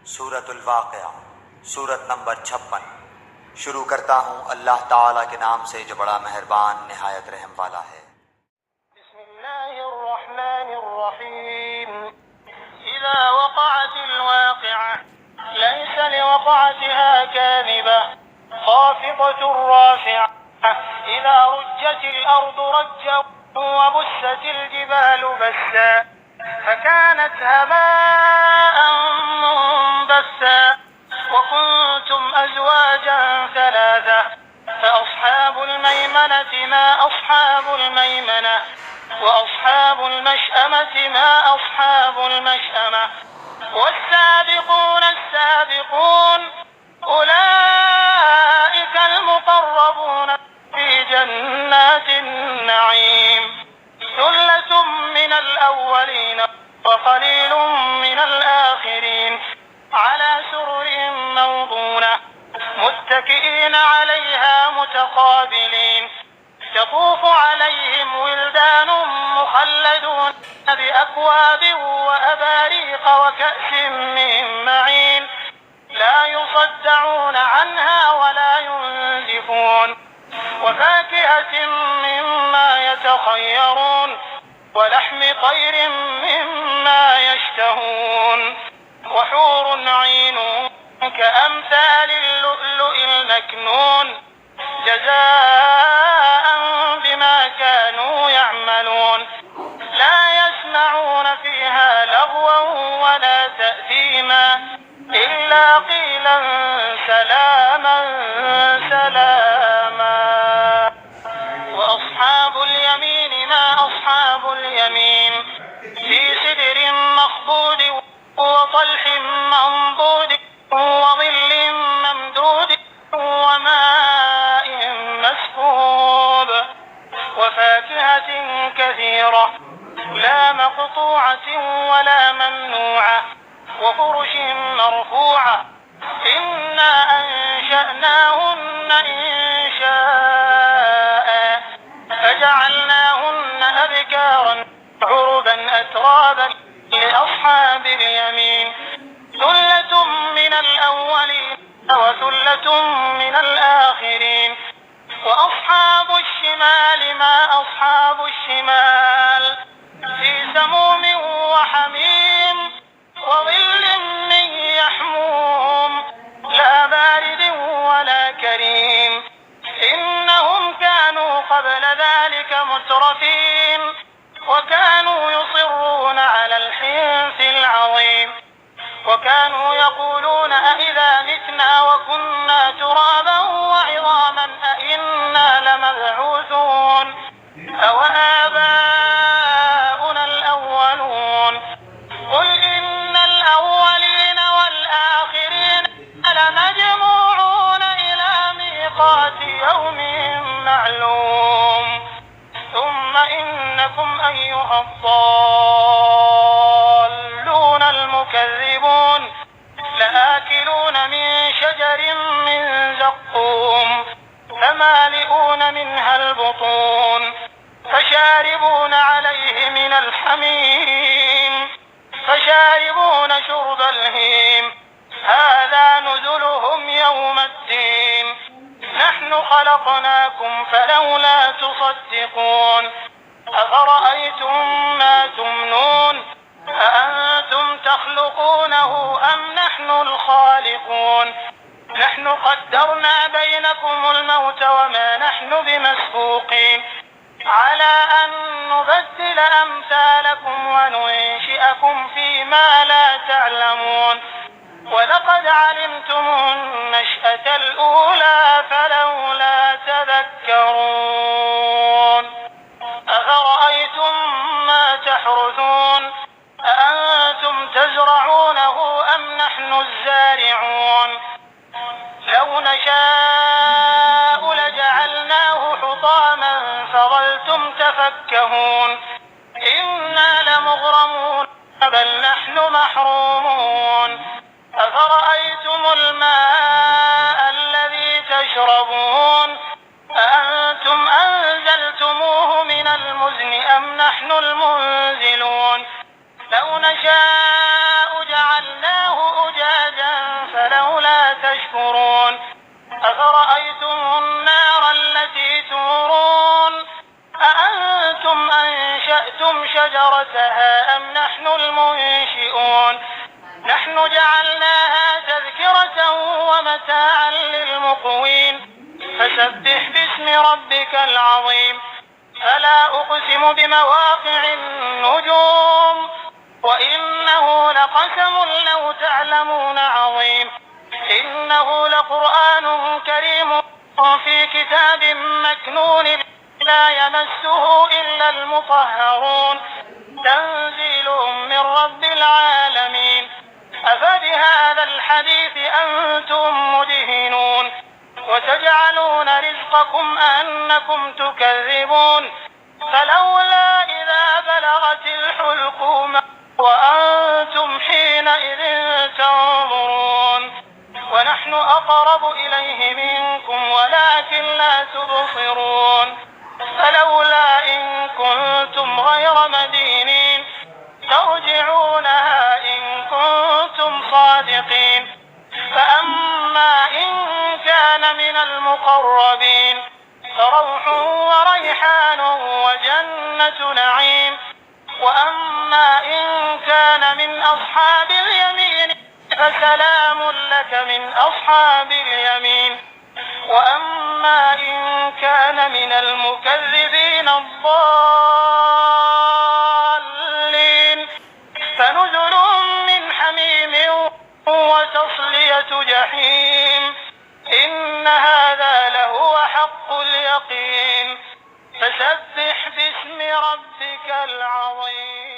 सूरतुल वाक़िया, सूरत नंबर 56। शुरू करता हूँ अल्लाह ताला के नाम से जो बड़ा मेहरबान निहायत रहम वाला है। बिस्मिल्लाहिर्रहमानिर्रहीम। इज़ा वक़अतिल वाक़िअह लैसा लिवक़अतिहा काज़िबह ख़ाफ़िक़तुर राफ़िअह इज़ा रुज्जतिल अर्दु रज्जन वबुस्सतिल जिबालु बस्सा फकानत हबाअन मुंबस्सा वकुंतुम अज़वाजन सलासा फअस्हाबुल मैमनति मा अस्हाबुल मैमनह وأصحاب المشأمة ما أصحاب المشأمة والسابقون السابقون أولئك المقربون في جنات النعيم ثلة من الأولين وقليل من الآخرين على سرر موضونة متكئين عليها متقابلين يطوف عليهم ولدان مخلدون بأكواب وأباريق وكأس من معين لا يصدعون عنها ولا ينزفون وفاكهة مما يتخيرون ولحم طير مما يشتهون وحور عين كأمثال اللؤلؤ المكنون جزاء بما كانوا يعملون لا يسمعون فيها لغوا ولا تأثيما إلا قيلا سلاما سلاما وأصحاب اليمين ما أصحاب اليمين في سدر مخضود وطلح منضود وظل ممدود وماء مسكوب وفاكهة كثيرة لا مقطوعة ولا ممنوعة وفرش مرفوعة إنا أنشأناهن إنشاء فجعلناهن أبكارا عربا أترابا لأصحاب اليمين ثلة من الأولين وثلة من الآخرين وأصحاب الشمال ما أصحاب الشمال في سموم وحميم وظل من يحموم لا بارد ولا كريم إنهم كانوا قبل ذلك مترفين وكانوا يصرون على الحنث العظيم وكانوا يقولون أئذا متنا وكنا ترابا وعظاما أئنا لمبعوثون أوآباؤنا الأولون قل إن الأولين والآخرين لمجموعون إلى ميقات يوم معلوم ثم إنكم أيها الضالون المكذبون لآكلون من شجر من زقوم فمالئون منها البطون فشاربون عليه من الحميم فشاربون شرب الهيم هذا نزلهم يوم الدين نحن خلقناكم فلولا تصدقون أفرأيتم ما تمنون أأنتم تخلقونه أم نحن الخالقون نحن قدرنا بينكم الموت وما نحن بمسبوقين على أن نبدل أمثالكم وننشئكم فيما لا تعلمون ولقد علمتم النشأة الأولى فلولا تذكرون أفرأيتم ما تحرثون أأنتم تزرعونه أم نحن الزارعون لو نشاء لجعلناه حطاما فظلتم تفكهون إنا لمغرمون بل نحن محرومون أفرأيتم الماء الذي تشربون أأنتم أنزلتموه من المزن أم نحن المنزلون لو نشاء جعلناه أجاجا تذكرتها أم نحن المنشئون نحن جعلناها تذكرة ومتاعا للمقوين فسبح باسم ربك العظيم فلا أقسم بمواقع النجوم وإنه لقسم لو تعلمون عظيم إنه لقرآن كريم في كتاب مكنون لا يمسه إلا المطهرون تنزيل من رب العالمين أفبهذا الحديث أنتم مدهنون وتجعلون رزقكم أنكم تكذبون فلولا إذا بلغت الحلقوم وأنتم حينئذ تنظرون ونحن أقرب إليه منكم ولكن لا تبصرون فلولا إن كنتم غير مدينين ترجعونها إن كنتم صادقين فأما إن كان من المقربين فروح وريحان وجنة نعيم وأما إن كان من أصحاب اليمين فسلام لك من أصحاب اليمين وأما إن كان من المكذبين الضالين فنزل من حميم وتصلية جحيم إن هذا لهو حق اليقين فسبح باسم ربك العظيم